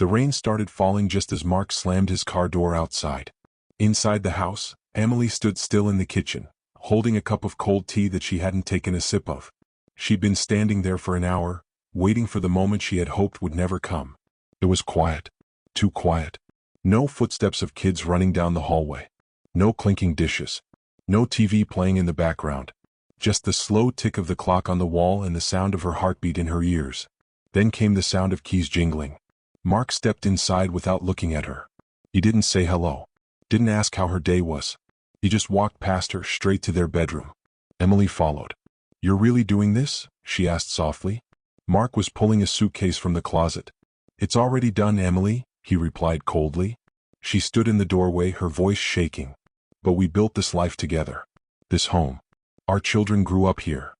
The rain started falling just as Mark slammed his car door outside. Inside the house, Emily stood still in the kitchen, holding a cup of cold tea that she hadn't taken a sip of. She'd been standing there for an hour, waiting for the moment she had hoped would never come. It was quiet. Too quiet. No footsteps of kids running down the hallway. No clinking dishes. No TV playing in the background. Just the slow tick of the clock on the wall and the sound of her heartbeat in her ears. Then came the sound of keys jingling. Mark stepped inside without looking at her. He didn't say hello. Didn't ask how her day was. He just walked past her straight to their bedroom. Emily followed. "You're really doing this?" she asked softly. Mark was pulling a suitcase from the closet. "It's already done, Emily," he replied coldly. She stood in the doorway, her voice shaking. "But we built this life together. This home. Our children grew up here."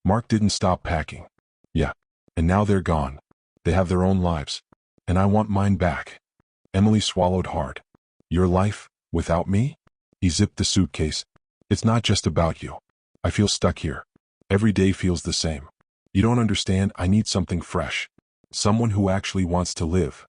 Mark didn't stop packing. "Yeah. And now they're gone. They have their own lives. And I want mine back." Emily swallowed hard. "Your life, without me?" He zipped the suitcase. "It's not just about you. I feel stuck here. Every day feels the same. You don't understand, I need something fresh. Someone who actually wants to live."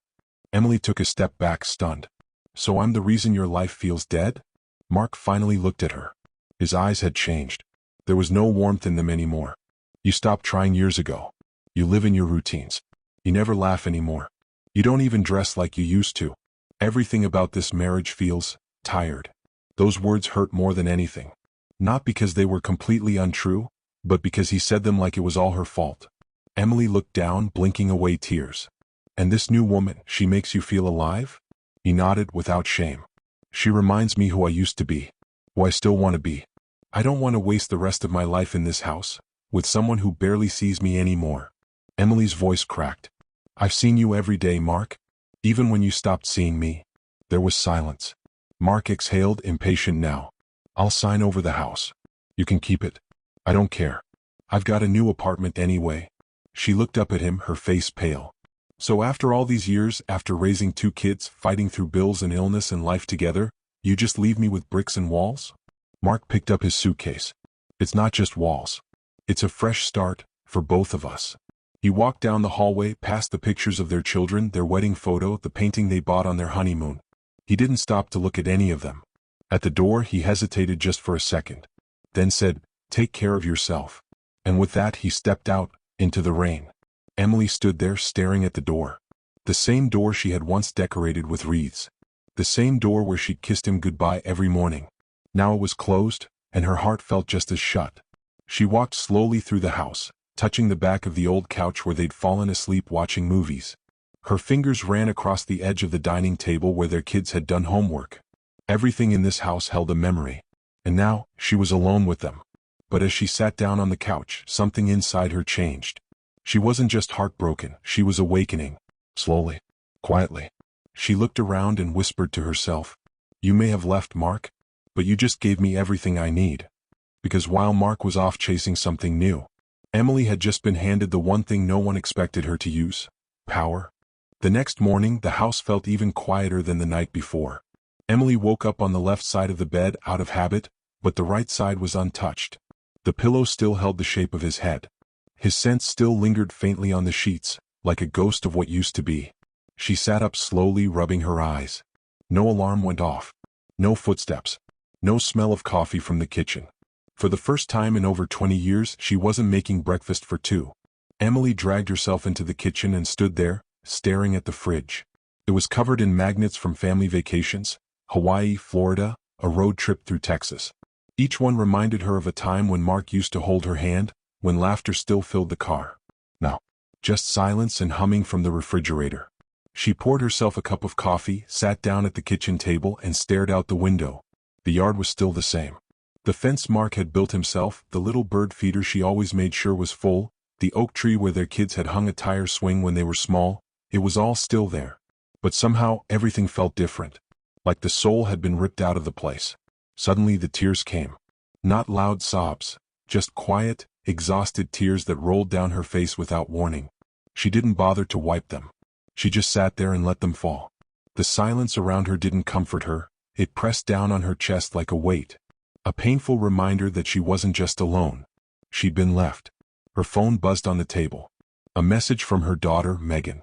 Emily took a step back, stunned. "So I'm the reason your life feels dead?" Mark finally looked at her. His eyes had changed. There was no warmth in them anymore. "You stopped trying years ago. You live in your routines. You never laugh anymore. You don't even dress like you used to. Everything about this marriage feels tired." Those words hurt more than anything. Not because they were completely untrue, but because he said them like it was all her fault. Emily looked down, blinking away tears. "And this new woman, she makes you feel alive?" He nodded without shame. "She reminds me who I used to be. Who I still want to be. I don't want to waste the rest of my life in this house, with someone who barely sees me anymore." Emily's voice cracked. "I've seen you every day, Mark. Even when you stopped seeing me." There was silence. Mark exhaled, impatient now. "I'll sign over the house. You can keep it. I don't care. I've got a new apartment anyway." She looked up at him, her face pale. "So after all these years, after raising 2 kids, fighting through bills and illness and life together, you just leave me with bricks and walls?" Mark picked up his suitcase. "It's not just walls. It's a fresh start, for both of us." He walked down the hallway, past the pictures of their children, their wedding photo, the painting they bought on their honeymoon. He didn't stop to look at any of them. At the door, he hesitated just for a second. Then said, "Take care of yourself." And with that, he stepped out, into the rain. Emily stood there, staring at the door. The same door she had once decorated with wreaths. The same door where she'd kissed him goodbye every morning. Now it was closed, and her heart felt just as shut. She walked slowly through the house, touching the back of the old couch where they'd fallen asleep watching movies. Her fingers ran across the edge of the dining table where their kids had done homework. Everything in this house held a memory. And now, she was alone with them. But as she sat down on the couch, something inside her changed. She wasn't just heartbroken, she was awakening. Slowly. Quietly. She looked around and whispered to herself, "You may have left, Mark, but you just gave me everything I need." Because while Mark was off chasing something new, Emily had just been handed the one thing no one expected her to use: power. The next morning, the house felt even quieter than the night before. Emily woke up on the left side of the bed out of habit, but the right side was untouched. The pillow still held the shape of his head. His scent still lingered faintly on the sheets, like a ghost of what used to be. She sat up slowly, rubbing her eyes. No alarm went off. No footsteps. No smell of coffee from the kitchen. For the first time in over 20 years, she wasn't making breakfast for 2. Emily dragged herself into the kitchen and stood there, staring at the fridge. It was covered in magnets from family vacations, Hawaii, Florida, a road trip through Texas. Each one reminded her of a time when Mark used to hold her hand, when laughter still filled the car. Now, just silence and humming from the refrigerator. She poured herself a cup of coffee, sat down at the kitchen table, and stared out the window. The yard was still the same. The fence Mark had built himself, the little bird feeder she always made sure was full, the oak tree where their kids had hung a tire swing when they were small, it was all still there. But somehow, everything felt different. Like the soul had been ripped out of the place. Suddenly the tears came. Not loud sobs, just quiet, exhausted tears that rolled down her face without warning. She didn't bother to wipe them. She just sat there and let them fall. The silence around her didn't comfort her, it pressed down on her chest like a weight. A painful reminder that she wasn't just alone. She'd been left. Her phone buzzed on the table. A message from her daughter, Megan.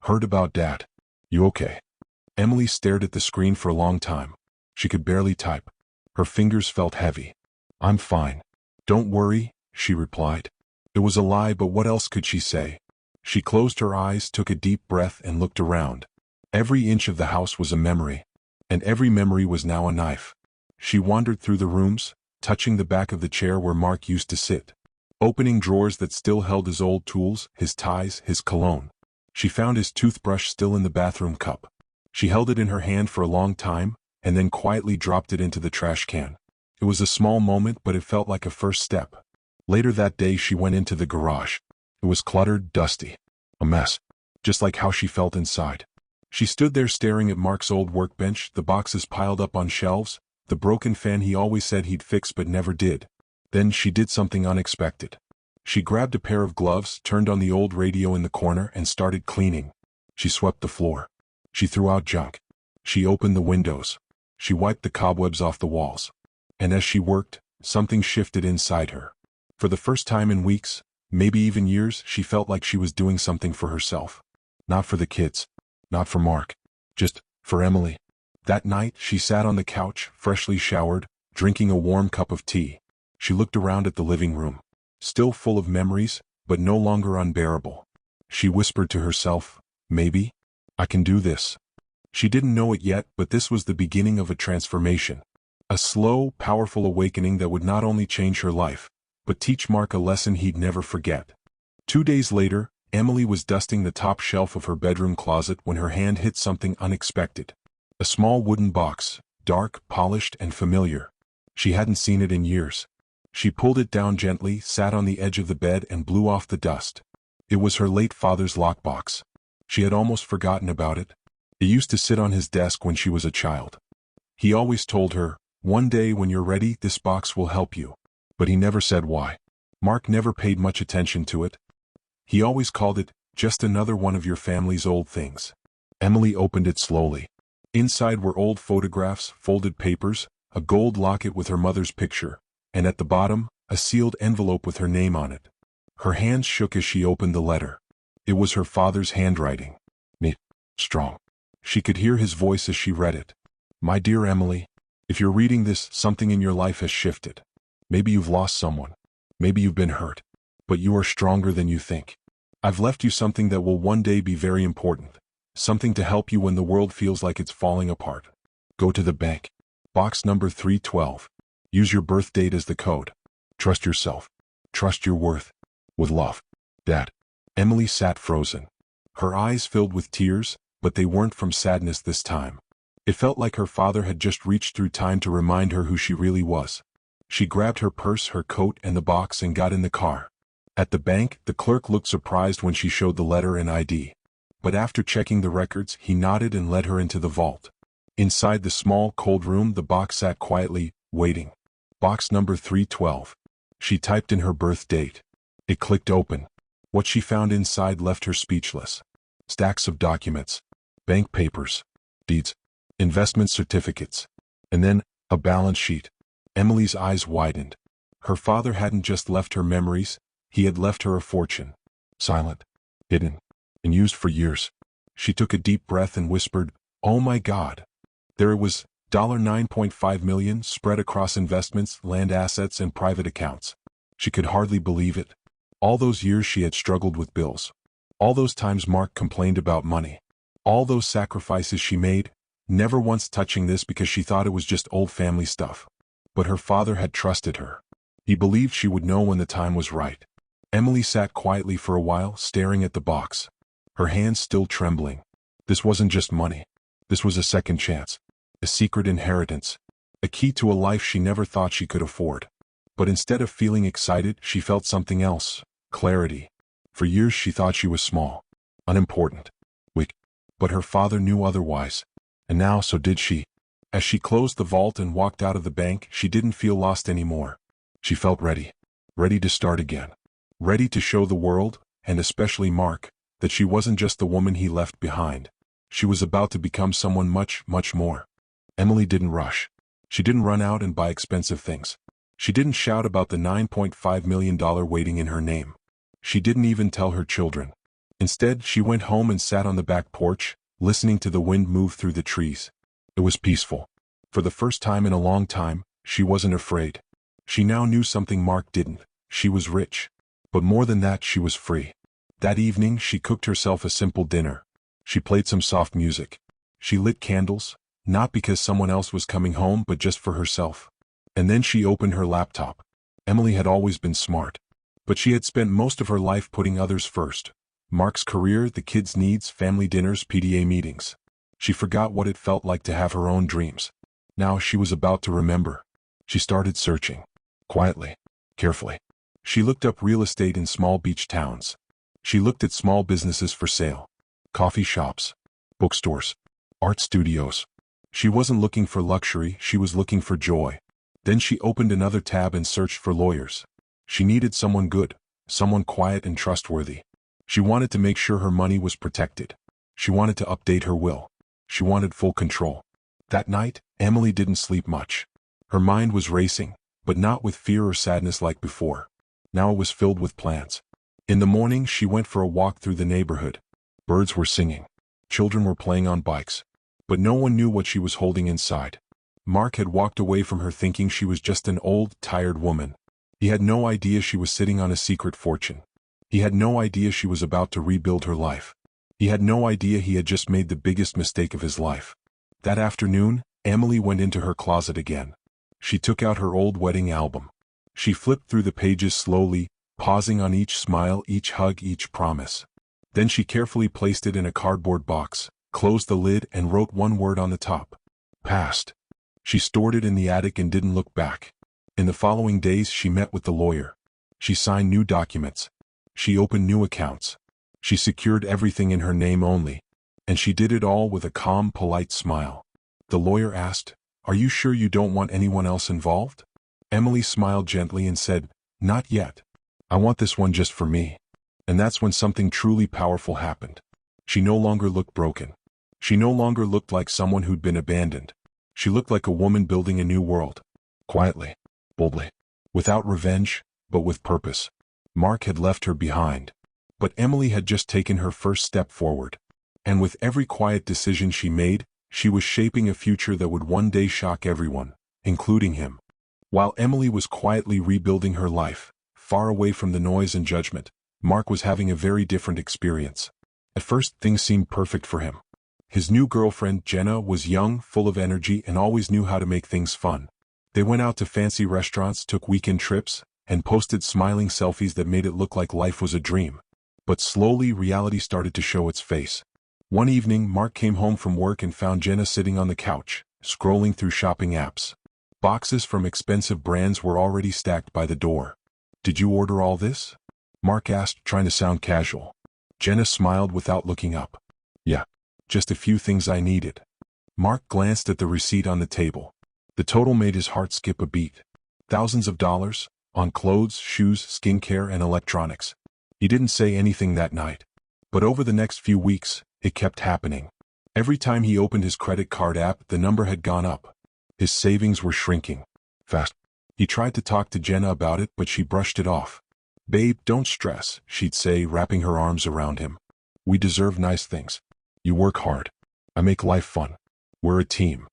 "Heard about Dad. You okay? Emily stared at the screen for a long time. She could barely type. Her fingers felt heavy. I'm fine. Don't worry, she replied. It was a lie, but what else could she say? She closed her eyes, took a deep breath, and looked around. Every inch of the house was a memory, and every memory was now a knife. She wandered through the rooms, touching the back of the chair where Mark used to sit, opening drawers that still held his old tools, his ties, his cologne. She found his toothbrush still in the bathroom cup. She held it in her hand for a long time, and then quietly dropped it into the trash can. It was a small moment, but it felt like a first step. Later that day she went into the garage. It was cluttered, dusty. A mess. Just like how she felt inside. She stood there staring at Mark's old workbench, the boxes piled up on shelves, the broken fan he always said he'd fix but never did. Then she did something unexpected. She grabbed a pair of gloves, turned on the old radio in the corner, and started cleaning. She swept the floor. She threw out junk. She opened the windows. She wiped the cobwebs off the walls. And as she worked, something shifted inside her. For the first time in weeks, maybe even years, she felt like she was doing something for herself. Not for the kids. Not for Mark. Just for Emily. That night, she sat on the couch, freshly showered, drinking a warm cup of tea. She looked around at the living room. Still full of memories, but no longer unbearable. She whispered to herself, maybe I can do this. She didn't know it yet, but this was the beginning of a transformation. A slow, powerful awakening that would not only change her life, but teach Mark a lesson he'd never forget. 2 days later, Emily was dusting the top shelf of her bedroom closet when her hand hit something unexpected. A small wooden box, dark, polished, and familiar. She hadn't seen it in years. She pulled it down gently, sat on the edge of the bed, and blew off the dust. It was her late father's lockbox. She had almost forgotten about it. It used to sit on his desk when she was a child. He always told her, one day when you're ready, this box will help you. But he never said why. Mark never paid much attention to it. He always called it, just another one of your family's old things. Emily opened it slowly. Inside were old photographs, folded papers, a gold locket with her mother's picture, and at the bottom, a sealed envelope with her name on it. Her hands shook as she opened the letter. It was her father's handwriting. Neat. Strong. She could hear his voice as she read it. My dear Emily, if you're reading this, something in your life has shifted. Maybe you've lost someone. Maybe you've been hurt. But you are stronger than you think. I've left you something that will one day be very important. Something to help you when the world feels like it's falling apart. Go to the bank. Box number 312. Use your birth date as the code. Trust yourself. Trust your worth. With love. Dad. Emily sat frozen. Her eyes filled with tears, but they weren't from sadness this time. It felt like her father had just reached through time to remind her who she really was. She grabbed her purse, her coat, and the box and got in the car. At the bank, the clerk looked surprised when she showed the letter and ID. But after checking the records, he nodded and led her into the vault. Inside the small, cold room, the box sat quietly, waiting. Box number 312. She typed in her birth date. It clicked open. What she found inside left her speechless. Stacks of documents. Bank papers. Deeds. Investment certificates. And then, a balance sheet. Emily's eyes widened. Her father hadn't just left her memories, he had left her a fortune. Silent. Hidden. And used for years. She took a deep breath and whispered, oh my God. There it was, $9.5 million spread across investments, land assets, and private accounts. She could hardly believe it. All those years she had struggled with bills. All those times Mark complained about money. All those sacrifices she made, never once touching this because she thought it was just old family stuff. But her father had trusted her. He believed she would know when the time was right. Emily sat quietly for a while, staring at the box. Her hands still trembling. This wasn't just money. This was a second chance. A secret inheritance. A key to a life she never thought she could afford. But instead of feeling excited, she felt something else. Clarity. For years she thought she was small. Unimportant. Weak. But her father knew otherwise. And now so did she. As she closed the vault and walked out of the bank, she didn't feel lost anymore. She felt ready. Ready to start again. Ready to show the world, and especially Mark, that she wasn't just the woman he left behind. She was about to become someone much, much more. Emily didn't rush. She didn't run out and buy expensive things. She didn't shout about the $9.5 million waiting in her name. She didn't even tell her children. Instead, she went home and sat on the back porch, listening to the wind move through the trees. It was peaceful. For the first time in a long time, she wasn't afraid. She now knew something Mark didn't. She was rich. But more than that, she was free. That evening, she cooked herself a simple dinner. She played some soft music. She lit candles, not because someone else was coming home but just for herself. And then she opened her laptop. Emily had always been smart. But she had spent most of her life putting others first. Mark's career, the kids' needs, family dinners, PTA meetings. She forgot what it felt like to have her own dreams. Now she was about to remember. She started searching. Quietly. Carefully. She looked up real estate in small beach towns. She looked at small businesses for sale. Coffee shops. Bookstores. Art studios. She wasn't looking for luxury, she was looking for joy. Then she opened another tab and searched for lawyers. She needed someone good, someone quiet and trustworthy. She wanted to make sure her money was protected. She wanted to update her will. She wanted full control. That night, Emily didn't sleep much. Her mind was racing, but not with fear or sadness like before. Now it was filled with plans. In the morning, she went for a walk through the neighborhood. Birds were singing. Children were playing on bikes. But no one knew what she was holding inside. Mark had walked away from her thinking she was just an old, tired woman. He had no idea she was sitting on a secret fortune. He had no idea she was about to rebuild her life. He had no idea he had just made the biggest mistake of his life. That afternoon, Emily went into her closet again. She took out her old wedding album. She flipped through the pages slowly, pausing on each smile, each hug, each promise. Then she carefully placed it in a cardboard box, closed the lid and wrote one word on the top. Past. She stored it in the attic and didn't look back. In the following days she met with the lawyer. She signed new documents. She opened new accounts. She secured everything in her name only. And she did it all with a calm, polite smile. The lawyer asked, "Are you sure you don't want anyone else involved?" Emily smiled gently and said, "Not yet. I want this one just for me." And that's when something truly powerful happened. She no longer looked broken. She no longer looked like someone who'd been abandoned. She looked like a woman building a new world. Quietly. Boldly. Without revenge, but with purpose. Mark had left her behind. But Emily had just taken her first step forward. And with every quiet decision she made, she was shaping a future that would one day shock everyone, including him. While Emily was quietly rebuilding her life, far away from the noise and judgment, Mark was having a very different experience. At first, things seemed perfect for him. His new girlfriend, Jenna, was young, full of energy, and always knew how to make things fun. They went out to fancy restaurants, took weekend trips, and posted smiling selfies that made it look like life was a dream. But slowly, reality started to show its face. One evening, Mark came home from work and found Jenna sitting on the couch, scrolling through shopping apps. Boxes from expensive brands were already stacked by the door. "Did you order all this?" Mark asked, trying to sound casual. Jenna smiled without looking up. "Yeah, just a few things I needed." Mark glanced at the receipt on the table. The total made his heart skip a beat. Thousands of dollars, on clothes, shoes, skincare, and electronics. He didn't say anything that night. But over the next few weeks, it kept happening. Every time he opened his credit card app, the number had gone up. His savings were shrinking. Fast. He tried to talk to Jenna about it, but she brushed it off. "Babe, don't stress," she'd say, wrapping her arms around him. "We deserve nice things. You work hard. I make life fun. We're a team."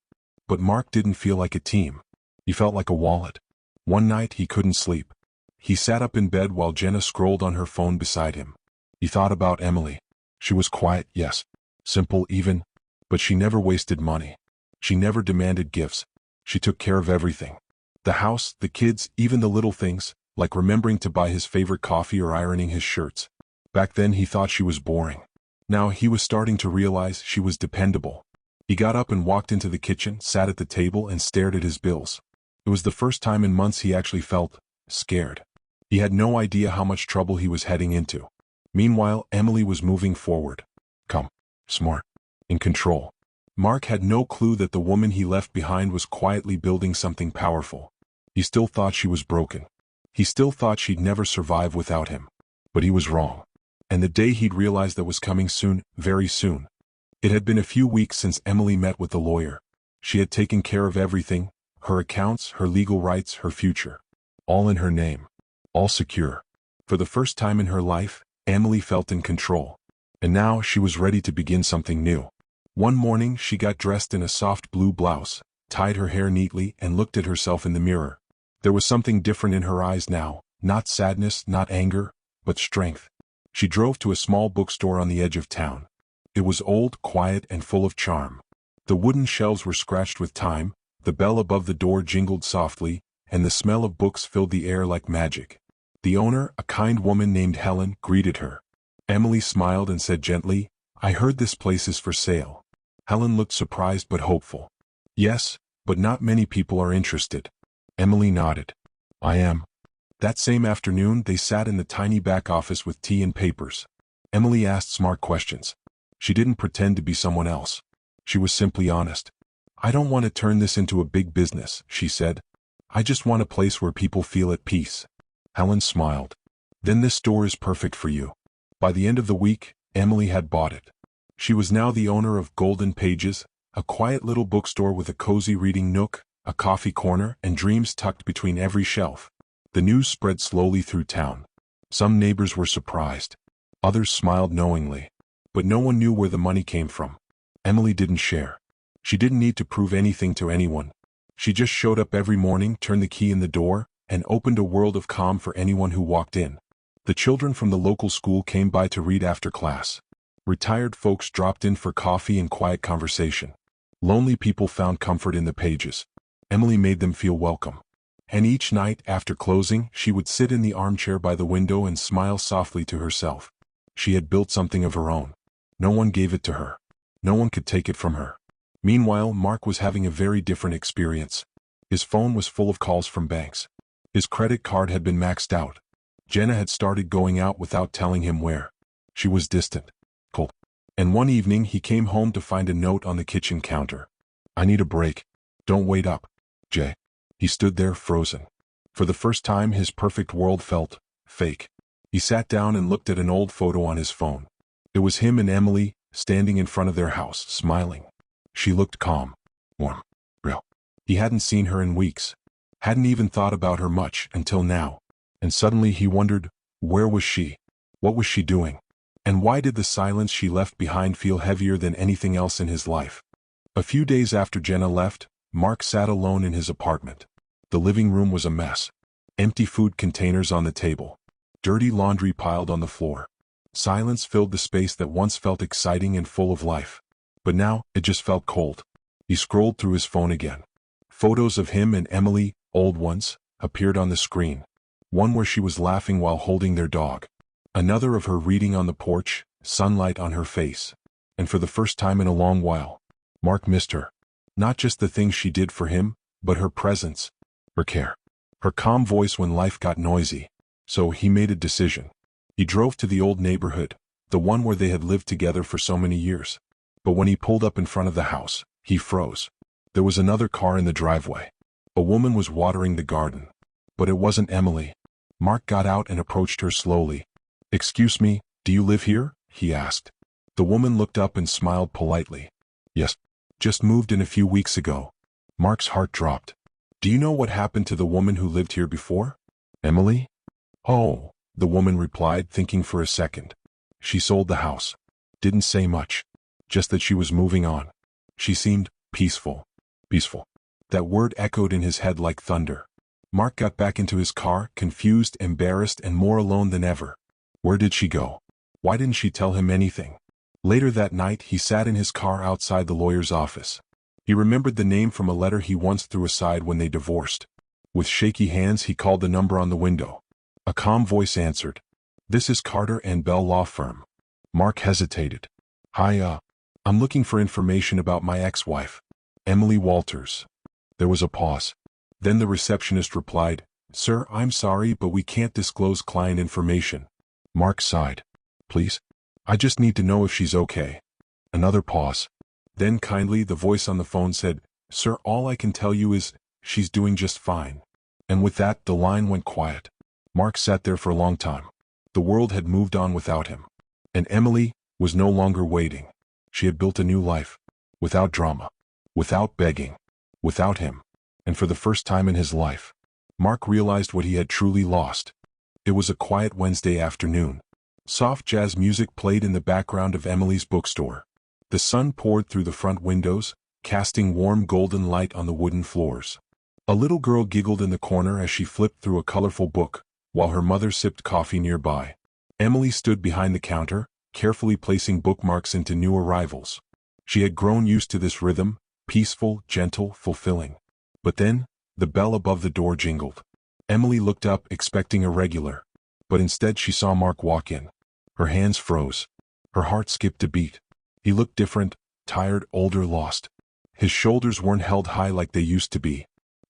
But Mark didn't feel like a team. He felt like a wallet. One night he couldn't sleep. He sat up in bed while Jenna scrolled on her phone beside him. He thought about Emily. She was quiet, yes. Simple even. But she never wasted money. She never demanded gifts. She took care of everything. The house, the kids, even the little things, like remembering to buy his favorite coffee or ironing his shirts. Back then he thought she was boring. Now he was starting to realize she was dependable. He got up and walked into the kitchen, sat at the table, and stared at his bills. It was the first time in months he actually felt scared. He had no idea how much trouble he was heading into. Meanwhile, Emily was moving forward. Calm, smart, in control. Mark had no clue that the woman he left behind was quietly building something powerful. He still thought she was broken. He still thought she'd never survive without him. But he was wrong. And the day he'd realize that was coming soon, very soon. It had been a few weeks since Emily met with the lawyer. She had taken care of everything, her accounts, her legal rights, her future. All in her name. All secure. For the first time in her life, Emily felt in control. And now she was ready to begin something new. One morning she got dressed in a soft blue blouse, tied her hair neatly, and looked at herself in the mirror. There was something different in her eyes now, not sadness, not anger, but strength. She drove to a small bookstore on the edge of town. It was old, quiet, and full of charm. The wooden shelves were scratched with time, the bell above the door jingled softly, and the smell of books filled the air like magic. The owner, a kind woman named Helen, greeted her. Emily smiled and said gently, "I heard this place is for sale." Helen looked surprised but hopeful. "Yes, but not many people are interested." Emily nodded. "I am." That same afternoon they sat in the tiny back office with tea and papers. Emily asked smart questions. She didn't pretend to be someone else. She was simply honest. "I don't want to turn this into a big business," she said. "I just want a place where people feel at peace." Helen smiled. "Then this store is perfect for you." By the end of the week, Emily had bought it. She was now the owner of Golden Pages, a quiet little bookstore with a cozy reading nook, a coffee corner, and dreams tucked between every shelf. The news spread slowly through town. Some neighbors were surprised. Others smiled knowingly. But no one knew where the money came from. Emily didn't share. She didn't need to prove anything to anyone. She just showed up every morning, turned the key in the door, and opened a world of calm for anyone who walked in. The children from the local school came by to read after class. Retired folks dropped in for coffee and quiet conversation. Lonely people found comfort in the pages. Emily made them feel welcome. And each night, after closing, she would sit in the armchair by the window and smile softly to herself. She had built something of her own. No one gave it to her. No one could take it from her. Meanwhile, Mark was having a very different experience. His phone was full of calls from banks. His credit card had been maxed out. Jenna had started going out without telling him where. She was distant, cold. And one evening he came home to find a note on the kitchen counter. "I need a break. Don't wait up, Jay." He stood there frozen. For the first time his perfect world felt fake. He sat down and looked at an old photo on his phone. It was him and Emily, standing in front of their house, smiling. She looked calm, warm, real. He hadn't seen her in weeks. Hadn't even thought about her much until now. And suddenly he wondered, where was she? What was she doing? And why did the silence she left behind feel heavier than anything else in his life? A few days after Jenna left, Mark sat alone in his apartment. The living room was a mess. Empty food containers on the table. Dirty laundry piled on the floor. Silence filled the space that once felt exciting and full of life. But now, it just felt cold. He scrolled through his phone again. Photos of him and Emily, old ones, appeared on the screen. One where she was laughing while holding their dog. Another of her reading on the porch, sunlight on her face. And for the first time in a long while, Mark missed her. Not just the things she did for him, but her presence, her care, her calm voice when life got noisy. So he made a decision. He drove to the old neighborhood, the one where they had lived together for so many years. But when he pulled up in front of the house, he froze. There was another car in the driveway. A woman was watering the garden. But it wasn't Emily. Mark got out and approached her slowly. "Excuse me, do you live here?" he asked. The woman looked up and smiled politely. "Yes. Just moved in a few weeks ago." Mark's heart dropped. "Do you know what happened to the woman who lived here before?" "Emily?" "Oh," the woman replied, thinking for a second. "She sold the house. Didn't say much. Just that she was moving on. She seemed peaceful." Peaceful. That word echoed in his head like thunder. Mark got back into his car, confused, embarrassed, and more alone than ever. Where did she go? Why didn't she tell him anything? Later that night, he sat in his car outside the lawyer's office. He remembered the name from a letter he once threw aside when they divorced. With shaky hands, he called the number on the window. A calm voice answered. "This is Carter and Bell Law Firm." Mark hesitated. "Hi, I'm looking for information about my ex-wife, Emily Walters." There was a pause. Then the receptionist replied, "Sir, I'm sorry, but we can't disclose client information." Mark sighed. "Please? I just need to know if she's okay." Another pause. Then kindly the voice on the phone said, "Sir, all I can tell you is, she's doing just fine." And with that, the line went quiet. Mark sat there for a long time. The world had moved on without him. And Emily was no longer waiting. She had built a new life. Without drama. Without begging. Without him. And for the first time in his life, Mark realized what he had truly lost. It was a quiet Wednesday afternoon. Soft jazz music played in the background of Emily's bookstore. The sun poured through the front windows, casting warm golden light on the wooden floors. A little girl giggled in the corner as she flipped through a colorful book, while her mother sipped coffee nearby. Emily stood behind the counter, carefully placing bookmarks into new arrivals. She had grown used to this rhythm, peaceful, gentle, fulfilling. But then, the bell above the door jingled. Emily looked up, expecting a regular. But instead she saw Mark walk in. Her hands froze. Her heart skipped a beat. He looked different, tired, older, lost. His shoulders weren't held high like they used to be.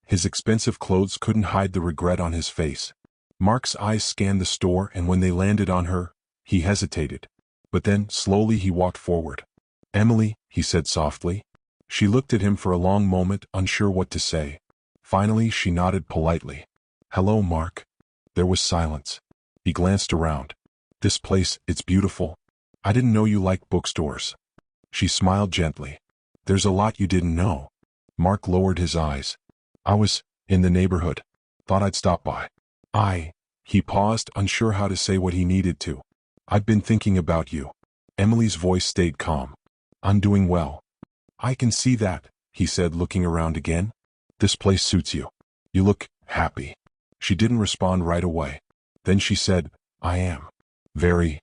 His expensive clothes couldn't hide the regret on his face. Mark's eyes scanned the store, and when they landed on her, he hesitated. But then, slowly he walked forward. "Emily," he said softly. She looked at him for a long moment, unsure what to say. Finally, she nodded politely. "Hello, Mark." There was silence. He glanced around. "This place, it's beautiful. I didn't know you liked bookstores." She smiled gently. "There's a lot you didn't know." Mark lowered his eyes. "I was in the neighborhood. Thought I'd stop by." He paused, unsure how to say what he needed to. "I've been thinking about you." Emily's voice stayed calm. "I'm doing well." "I can see that," he said, looking around again. "This place suits you. You look happy." She didn't respond right away. Then she said, "I am. Very."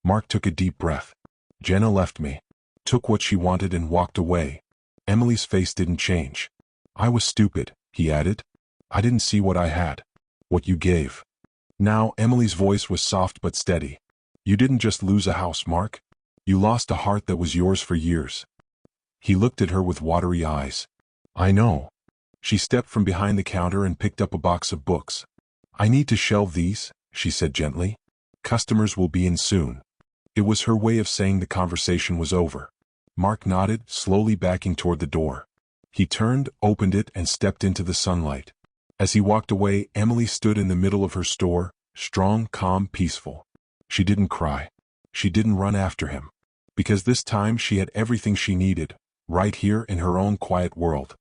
Mark took a deep breath. Jenna left me, took what she wanted and walked away. Emily's face didn't change. "I was stupid," he added. "I didn't see what I had. What you gave." Now Emily's voice was soft but steady. "You didn't just lose a house, Mark. You lost a heart that was yours for years." He looked at her with watery eyes. "I know." She stepped from behind the counter and picked up a box of books. "I need to shelve these," she said gently. "Customers will be in soon." It was her way of saying the conversation was over. Mark nodded, slowly backing toward the door. He turned, opened it, and stepped into the sunlight. As he walked away, Emily stood in the middle of her store, strong, calm, peaceful. She didn't cry. She didn't run after him. Because this time she had everything she needed, right here in her own quiet world.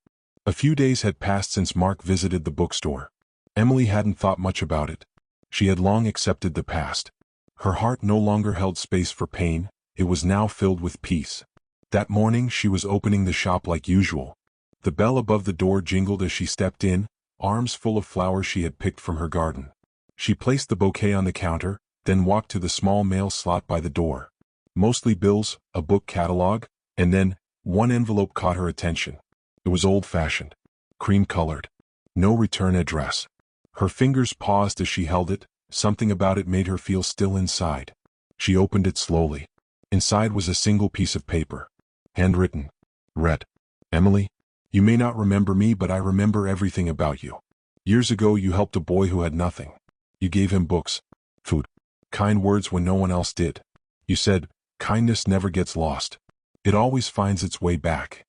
A few days had passed since Mark visited the bookstore. Emily hadn't thought much about it. She had long accepted the past. Her heart no longer held space for pain, it was now filled with peace. That morning she was opening the shop like usual. The bell above the door jingled as she stepped in, arms full of flowers she had picked from her garden. She placed the bouquet on the counter, then walked to the small mail slot by the door. Mostly bills, a book catalog, and then, one envelope caught her attention. It was old-fashioned, cream-colored. No return address. Her fingers paused as she held it, something about it made her feel still inside. She opened it slowly. Inside was a single piece of paper. Handwritten. Read. "Emily, you may not remember me, but I remember everything about you. Years ago you helped a boy who had nothing. You gave him books, food, kind words when no one else did. You said, kindness never gets lost. It always finds its way back.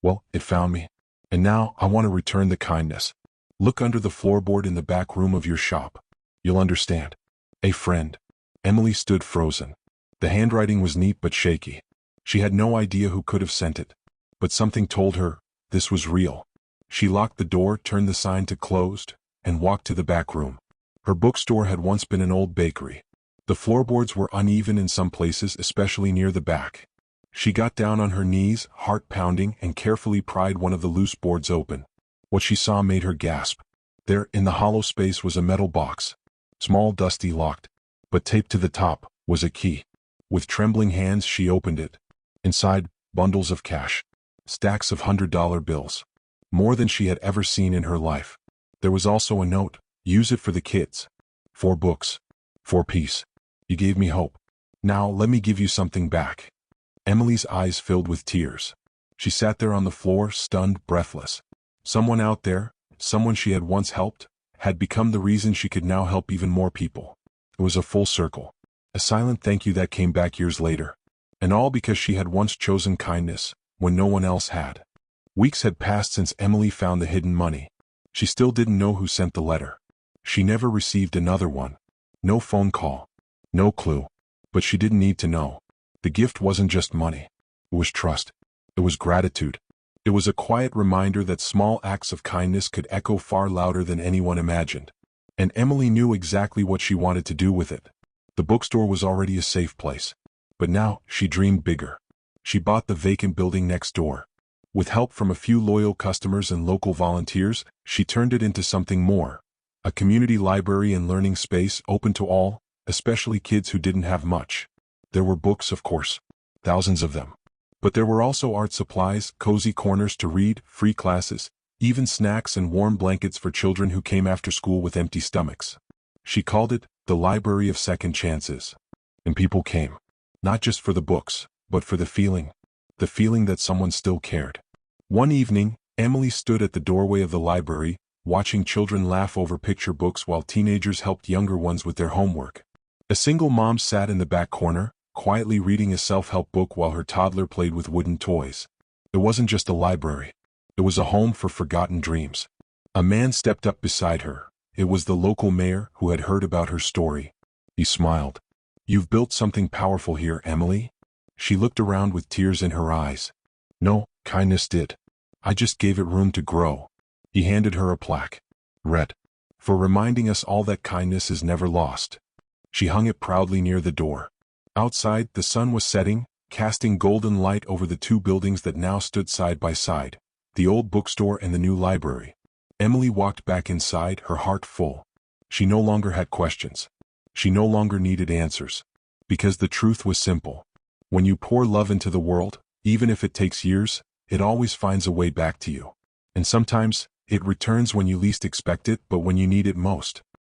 Well, it found me. And now I want to return the kindness. Look under the floorboard in the back room of your shop. You'll understand. A friend." Emily stood frozen. The handwriting was neat but shaky. She had no idea who could have sent it. But something told her, this was real. She locked the door, turned the sign to closed, and walked to the back room. Her bookstore had once been an old bakery. The floorboards were uneven in some places, especially near the back. She got down on her knees, heart pounding, and carefully pried one of the loose boards open. What she saw made her gasp. There, in the hollow space, was a metal box. Small, dusty, locked. But taped to the top was a key. With trembling hands she opened it. Inside, bundles of cash. Stacks of $100 bills. More than she had ever seen in her life. There was also a note. "Use it for the kids. 4 books. 4 peace. You gave me hope. Now let me give you something back." Emily's eyes filled with tears. She sat there on the floor, stunned, breathless. Someone out there, someone she had once helped, had become the reason she could now help even more people. It was a full circle. A silent thank you that came back years later. And all because she had once chosen kindness, when no one else had. Weeks had passed since Emily found the hidden money. She still didn't know who sent the letter. She never received another one. No phone call. No clue. But she didn't need to know. The gift wasn't just money. It was trust. It was gratitude. It was a quiet reminder that small acts of kindness could echo far louder than anyone imagined. And Emily knew exactly what she wanted to do with it. The bookstore was already a safe place. But now, she dreamed bigger. She bought the vacant building next door. With help from a few loyal customers and local volunteers, she turned it into something more. A community library and learning space open to all, especially kids who didn't have much. There were books, of course. Thousands of them. But there were also art supplies, cozy corners to read, free classes, even snacks and warm blankets for children who came after school with empty stomachs. She called it the Library of Second Chances. And people came. Not just for the books, but for the feeling that someone still cared. One evening, Emily stood at the doorway of the library, watching children laugh over picture books while teenagers helped younger ones with their homework. A single mom sat in the back corner, quietly reading a self-help book while her toddler played with wooden toys. It wasn't just a library. It was a home for forgotten dreams. A man stepped up beside her. It was the local mayor who had heard about her story. He smiled. "You've built something powerful here, Emily." She looked around with tears in her eyes. "No, kindness did. I just gave it room to grow." He handed her a plaque. "Red. For reminding us all that kindness is never lost." She hung it proudly near the door. Outside, the sun was setting, casting golden light over the two buildings that now stood side by side, the old bookstore and the new library. Emily walked back inside, her heart full. She no longer had questions. She no longer needed answers. Because the truth was simple. When you pour love into the world, even if it takes years, it always finds a way back to you. And sometimes, it returns when you least expect it, but when you need it most.